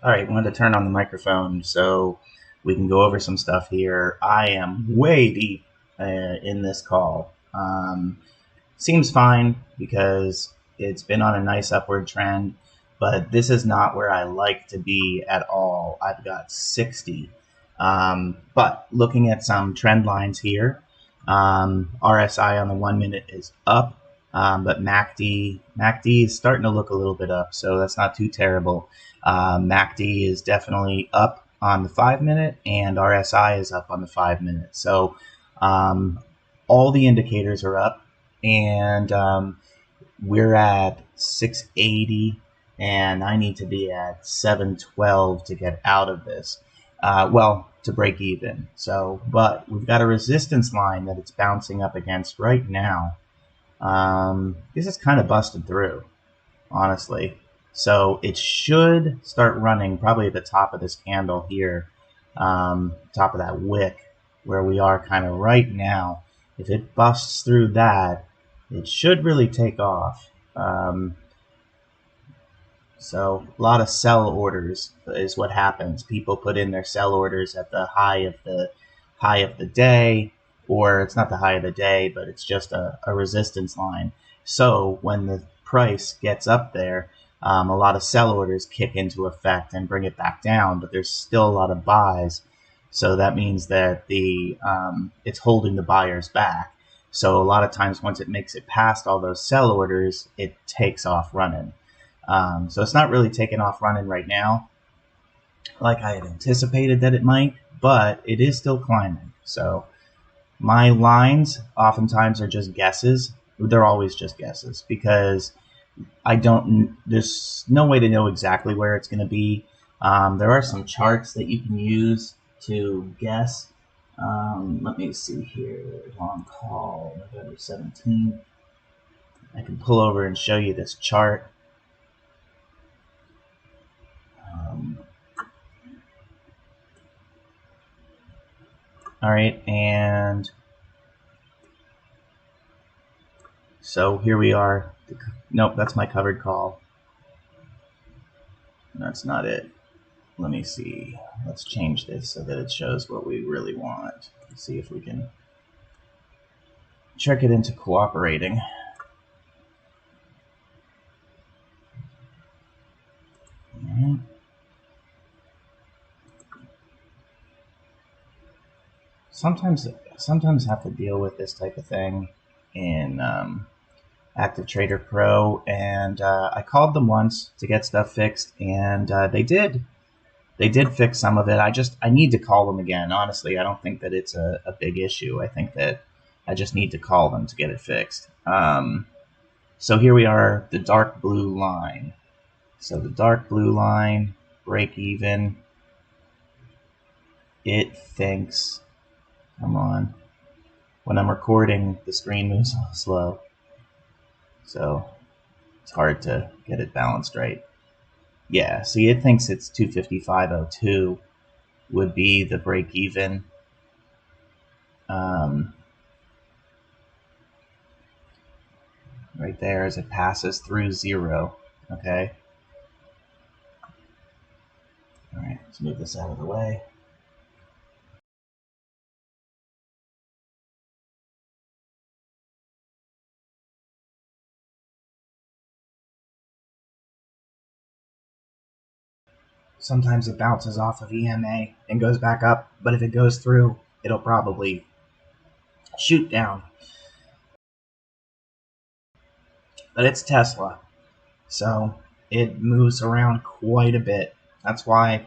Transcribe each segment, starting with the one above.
All right, wanted to turn on the microphone so we can go over some stuff here. I am way deep in this call. Seems fine because it's been on a nice upward trend, but this is not where I like to be at all. I've got 60. But looking at some trend lines here, RSI on the 1 minute is up, but MACD is starting to look a little bit up, so that's not too terrible. MACD is definitely up on the 5 minute, and RSI is up on the 5 minute. So all the indicators are up, and we're at 680, and I need to be at 712 to get out of this. To break even. So, but we've got a resistance line that it's bouncing up against right now. This is kind of busted through, honestly. So it should start running probably at the top of this candle here, top of that wick where we are kind of right now. If it busts through that, it should really take off. So a lot of sell orders is what happens. People put in their sell orders at the high of the day, or it's not the high of the day, but it's just a resistance line. So when the price gets up there, a lot of sell orders kick into effect and bring it back down, but there's still a lot of buys. So that means that it's holding the buyers back. So a lot of times once it makes it past all those sell orders, it takes off running. So it's not really taking off running right now like I had anticipated that it might, but it is still climbing. So my lines oftentimes are just guesses. They're always just guesses because there's no way to know exactly where it's going to be. There are some charts that you can use to guess. Let me see here. Long call, November 17th. I can pull over and show you this chart. All right, and so here we are. Nope, that's my covered call. That's not it. Let me see. Let's change this so that it shows what we really want. Let's see if we can trick it into cooperating. Sometimes have to deal with this type of thing in Active Trader Pro, and I called them once to get stuff fixed, and they did fix some of it. I need to call them again. Honestly, I don't think that it's a big issue. I think that I just need to call them to get it fixed. So here we are, the dark blue line. So the dark blue line, break even. It thinks, come on. When I'm recording, the screen moves slow. So it's hard to get it balanced right. Yeah, see, it thinks it's 255.02 would be the break even. Right there as it passes through zero. Okay. All right, let's move this out of the way. Sometimes it bounces off of EMA and goes back up, but if it goes through, it'll probably shoot down. But it's Tesla, so it moves around quite a bit. That's why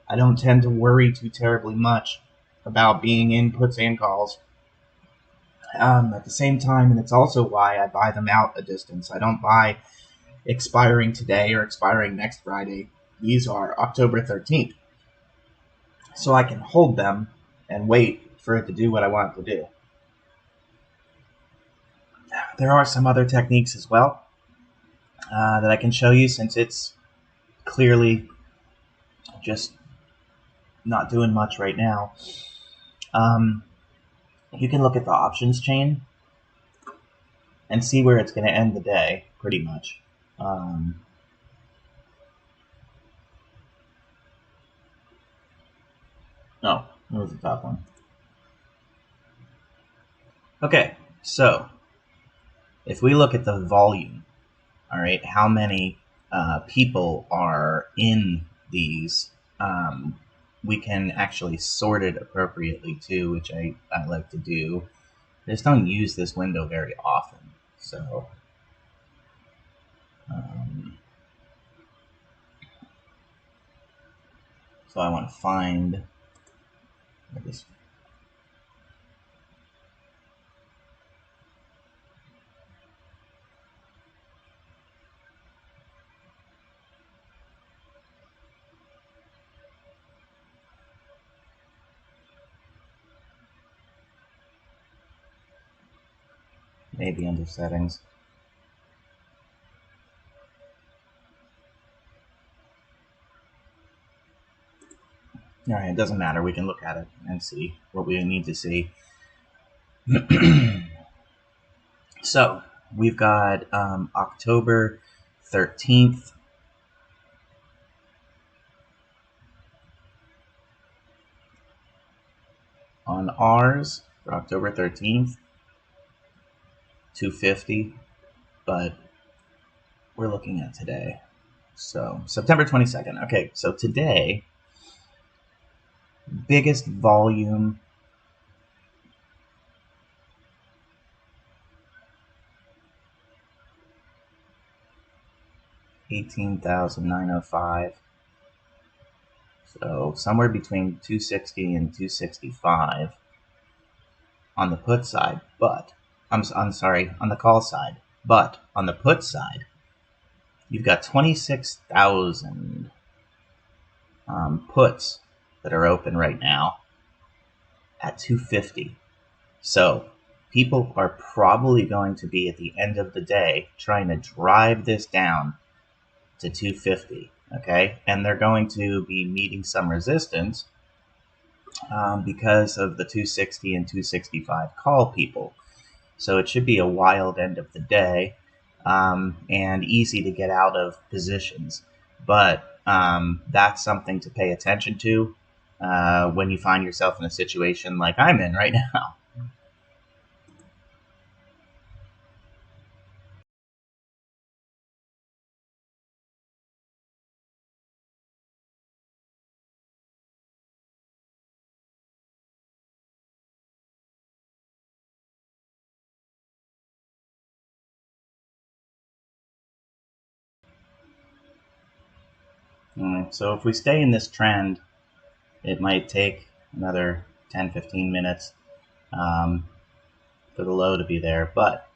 I don't tend to worry too terribly much about being in puts and calls. At the same time, and it's also why I buy them out a distance. I don't buy expiring today or expiring next Friday. These are October 13th. So I can hold them and wait for it to do what I want it to do. There are some other techniques as well that I can show you since it's clearly just not doing much right now. You can look at the options chain and see where it's going to end the day, pretty much. Oh, that was the top one. Okay, so if we look at the volume, all right, how many people are in these, we can actually sort it appropriately too, which I like to do. I just don't use this window very often, so so I want to find this. Maybe under settings. All right, it doesn't matter. We can look at it and see what we need to see. So we've got October 13th. On ours for October 13th, 250, but we're looking at today. So September 22nd. Okay, so today, biggest volume, $18,905. So somewhere between 260 and 265 on the put side, but I'm sorry, on the call side. But on the put side, you've got 26,000 puts that are open right now at 250. So people are probably going to be at the end of the day trying to drive this down to 250. Okay, and they're going to be meeting some resistance because of the 260 and 265 call people. So it should be a wild end of the day and easy to get out of positions. But that's something to pay attention to when you find yourself in a situation like I'm in right now. So if we stay in this trend, it might take another 10-15 minutes for the low to be there. But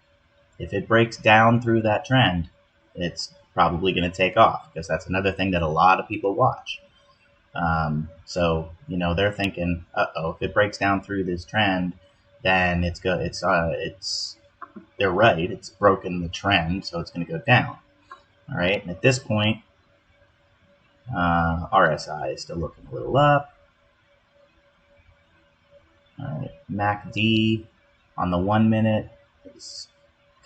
if it breaks down through that trend, it's probably going to take off because that's another thing that a lot of people watch. So they're thinking, if it breaks down through this trend, then it's good. It's they're right. It's broken the trend, so it's going to go down. All right. And at this point, RSI is still looking a little up. All right. MACD on the 1 minute is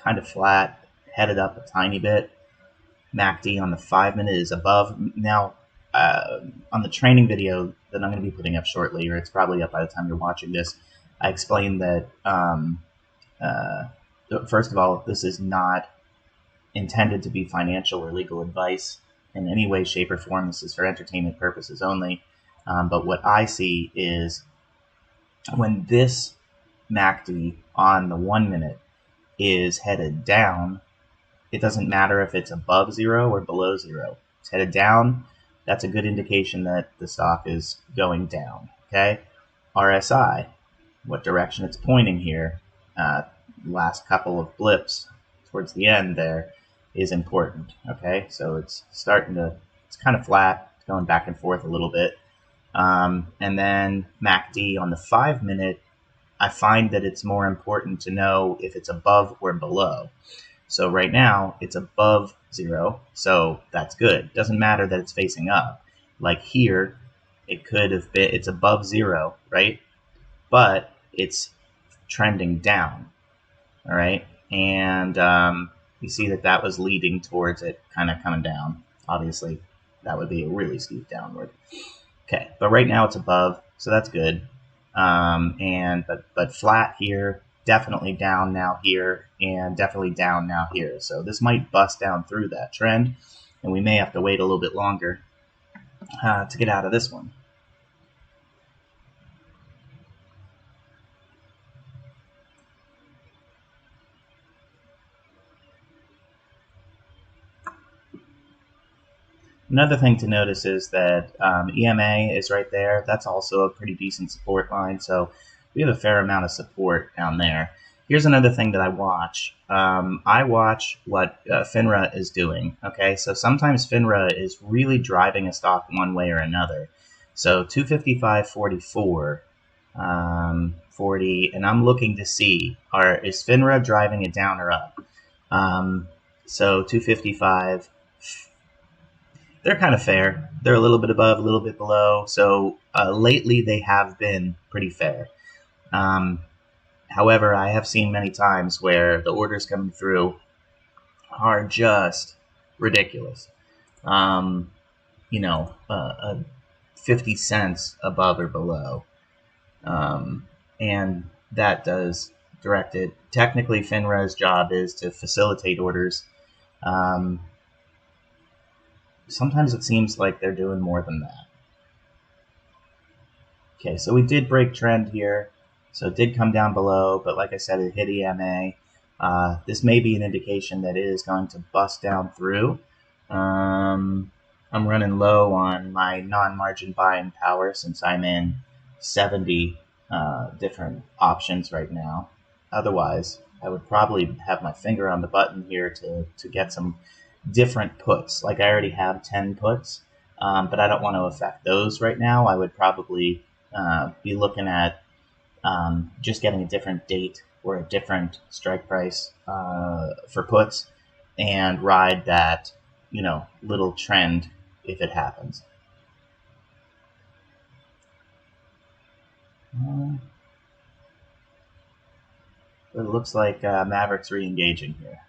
kind of flat, headed up a tiny bit. MACD on the 5 minute is above. Now, on the training video that I'm going to be putting up shortly, or it's probably up by the time you're watching this, I explained that, first of all, this is not intended to be financial or legal advice in any way, shape, or form. This is for entertainment purposes only. But what I see is when this MACD on the 1 minute is headed down, it doesn't matter if it's above zero or below zero. It's headed down. That's a good indication that the stock is going down. Okay. RSI, what direction it's pointing here. Last couple of blips towards the end there is important. Okay. So it's kind of flat. It's going back and forth a little bit. And then MACD on the 5 minute, I find that it's more important to know if it's above or below. So right now it's above zero, so that's good. Doesn't matter that it's facing up. Like here, it's above zero, right? But it's trending down, all right? And you see that was leading towards it kind of coming down. Obviously, that would be a really steep downward. Okay, but right now it's above, so that's good. And but flat here, definitely down now here, and definitely down now here. So this might bust down through that trend, and we may have to wait a little bit longer to get out of this one. Another thing to notice is that EMA is right there. That's also a pretty decent support line. So we have a fair amount of support down there. Here's another thing that I watch. I watch what FINRA is doing. Okay, so sometimes FINRA is really driving a stock one way or another. So 255.44, 40, and I'm looking to see is FINRA driving it down or up? So 255. They're kind of fair. They're a little bit above, a little bit below. So lately they have been pretty fair. Um, However, I have seen many times where the orders coming through are just ridiculous. Um, 50 cents above or below. And that does direct it. Technically, FINRA's job is to facilitate orders. Um, Sometimes it seems like they're doing more than that. Okay, so we did break trend here. So it did come down below, but like I said, it hit EMA. This may be an indication that it is going to bust down through. I'm running low on my non-margin buying power since I'm in 70 different options right now. Otherwise, I would probably have my finger on the button here to get some different puts. Like I already have 10 puts, but I don't want to affect those right now. I would probably be looking at just getting a different date or a different strike price for puts and ride that, little trend if it happens. Uh, but it looks like Maverick's re-engaging here.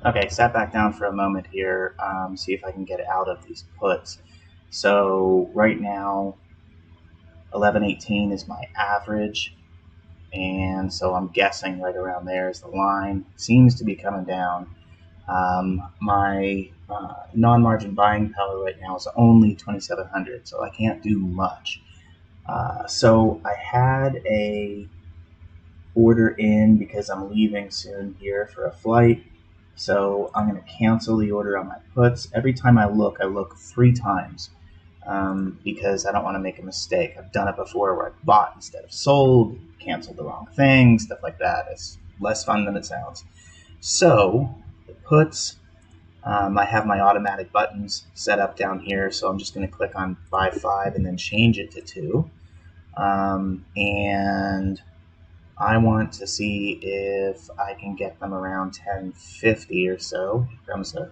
Okay, sat back down for a moment here, see if I can get out of these puts. So right now, 11.18 is my average, and so I'm guessing right around there is the line. Seems to be coming down. My non-margin buying power right now is only 2,700, so I can't do much. So I had a order in because I'm leaving soon here for a flight. So I'm going to cancel the order on my puts. Every time I look 3 times because I don't want to make a mistake. I've done it before where I bought instead of sold, canceled the wrong thing, stuff like that. It's less fun than it sounds. So the puts, I have my automatic buttons set up down here, so I'm just going to click on buy 5 and then change it to 2. And I want to see if I can get them around 1050 or so. Here comes a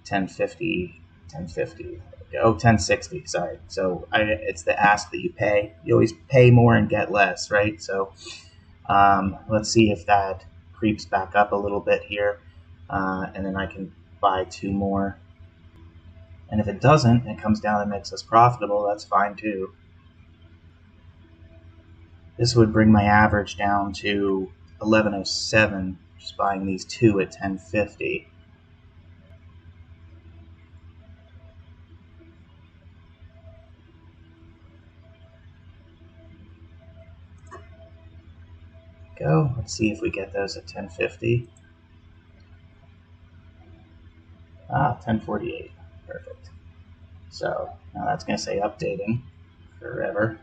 1050, 1050. Oh, 1060, sorry. So it's the ask that you pay. You always pay more and get less, right? So let's see if that creeps back up a little bit here. And then I can buy 2 more. And if it doesn't, and it comes down and makes us profitable, that's fine too. This would bring my average down to 1107, just buying these 2 at 1050. Go. Let's see if we get those at 1050. 1048. Perfect. So now that's going to say updating forever.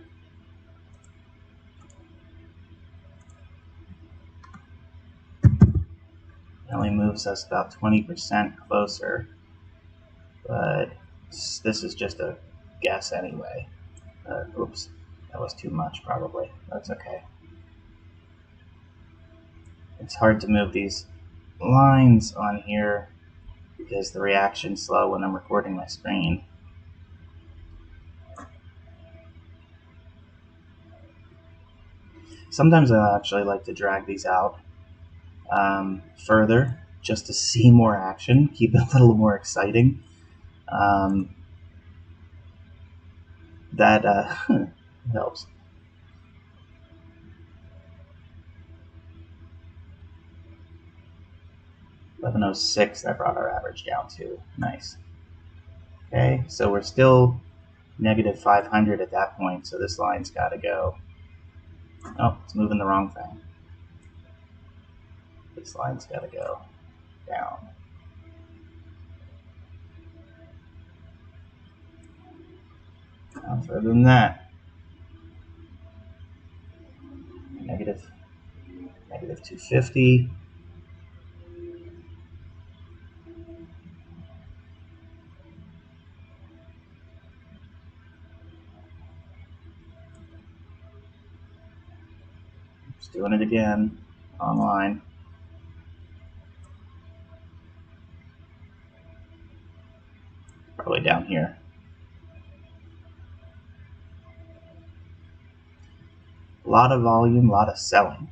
It only moves us about 20% closer, but this is just a guess anyway. Oops, that was too much probably. That's okay. It's hard to move these lines on here because the reaction's slow when I'm recording my screen. Sometimes I actually like to drag these out further just to see more action, keep it a little more exciting. That helps. $11.06, that brought our average down to. Nice. Okay, so we're still negative 500 at that point, so this line's got to go. Oh, it's moving the wrong thing. This line's got to go down. Down further than that. Negative 250. Just doing it again online. Probably down here. A lot of volume, a lot of selling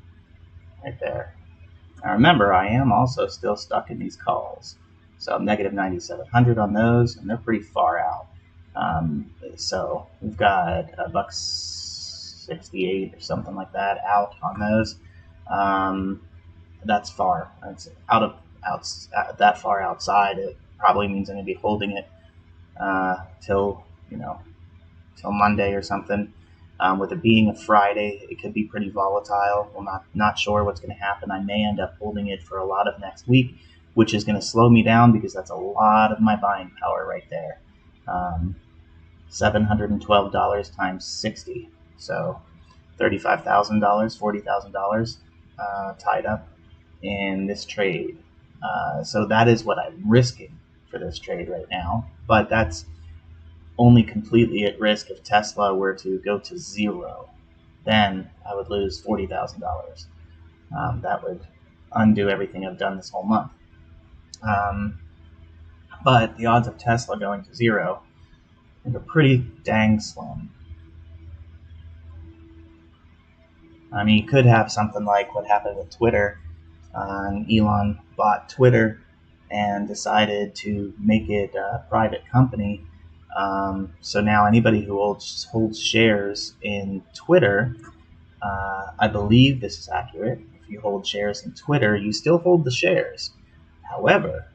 right there. Now remember, I am also still stuck in these calls. So I'm negative 9,700 on those, and they're pretty far out. So we've got $1.68 or something like that out on those. That's far. It's out that far outside. It probably means I'm going to be holding it till Monday or something. With it being a Friday, it could be pretty volatile. We're not sure what's going to happen. I may end up holding it for a lot of next week, which is going to slow me down because that's a lot of my buying power right there. $712 times 60, so $35,000, $40,000 tied up in this trade. So that is what I'm risking for this trade right now, but that's only completely at risk if Tesla were to go to zero. Then I would lose $40,000. That would undo everything I've done this whole month. But the odds of Tesla going to zero are pretty dang slim. I mean, you could have something like what happened with Twitter. Elon bought Twitter, and decided to make it a private company. So now anybody who holds shares in Twitter, I believe this is accurate. If you hold shares in Twitter, you still hold the shares. However,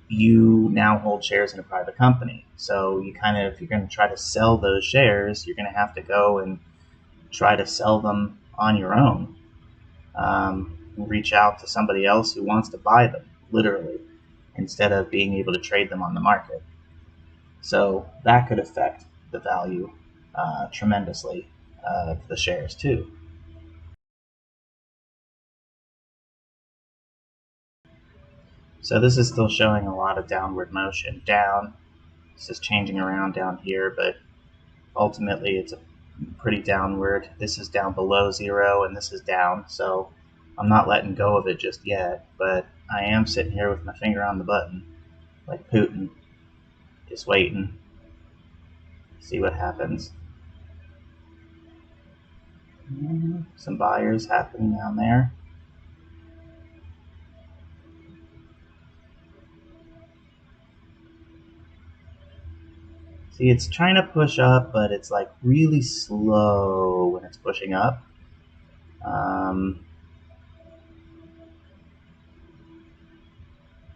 you now hold shares in a private company. So you kind of, if you're going to try to sell those shares, you're going to have to go and try to sell them on your own. Reach out to somebody else who wants to buy them, literally, instead of being able to trade them on the market. So that could affect the value tremendously of the shares too. So this is still showing a lot of downward motion down. This is changing around down here, but ultimately it's a pretty downward. This is down below zero and this is down, so I'm not letting go of it just yet, but I am sitting here with my finger on the button like Putin, just waiting, see what happens. Some buyers happening down there. See, it's trying to push up, but it's like really slow when it's pushing up.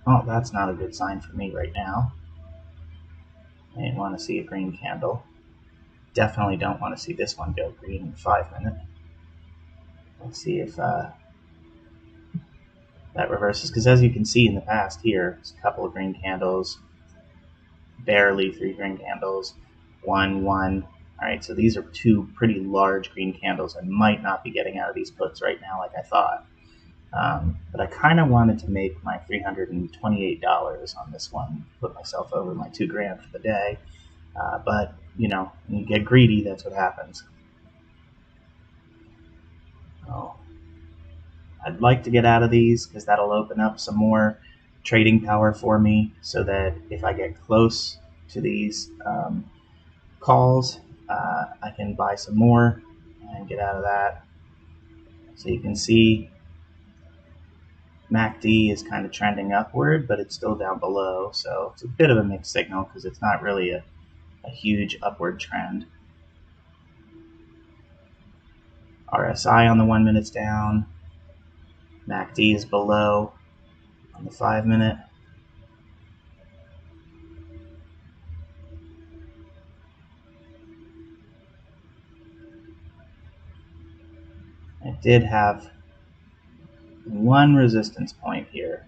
Oh, that's not a good sign for me right now. I didn't want to see a green candle. Definitely don't want to see this one go green in 5 minutes. Let's see if that reverses, because as you can see in the past here, it's a couple of green candles, barely 3 green candles, 1. All right, so these are 2 pretty large green candles. I might not be getting out of these puts right now like I thought. But I kind of wanted to make my $328 on this one, put myself over my $2,000 for the day. But, you know, when you get greedy, that's what happens. Oh, I'd like to get out of these because that'll open up some more trading power for me so that if I get close to these calls, I can buy some more and get out of that. So you can see MACD is kind of trending upward, but it's still down below. So it's a bit of a mixed signal because it's not really a huge upward trend. RSI on the 1 minute's down. MACD is below on the 5 minute. It did have one resistance point here.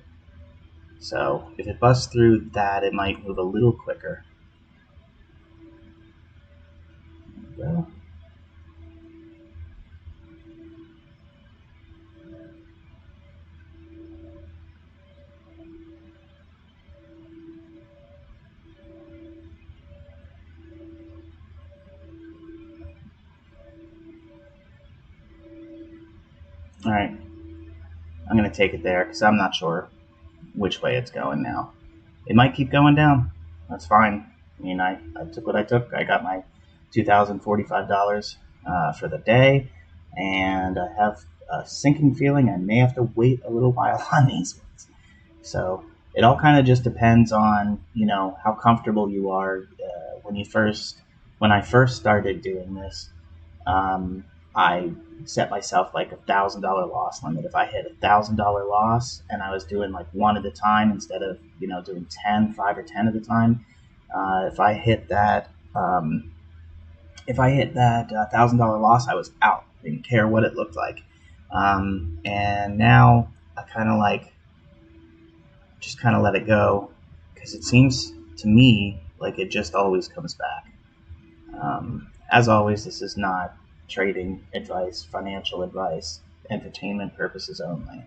So if it busts through that, it might move a little quicker. There we go. All right, I'm going to take it there because I'm not sure which way it's going now. It might keep going down. That's fine. I mean, I took what I took. I got my $2,045 for the day, and I have a sinking feeling I may have to wait a little while on these ones. So it all kind of just depends on, you know, how comfortable you are. When I first started doing this, I set myself like $1,000 loss limit. If I hit $1,000 loss and I was doing like one at a time instead of, you know, doing 5 or 10 at a time, if I hit that $1,000 loss, I was out. I didn't care what it looked like. And now I kind of like just kind of let it go because it seems to me like it just always comes back. As always, this is not trading advice, financial advice, entertainment purposes only.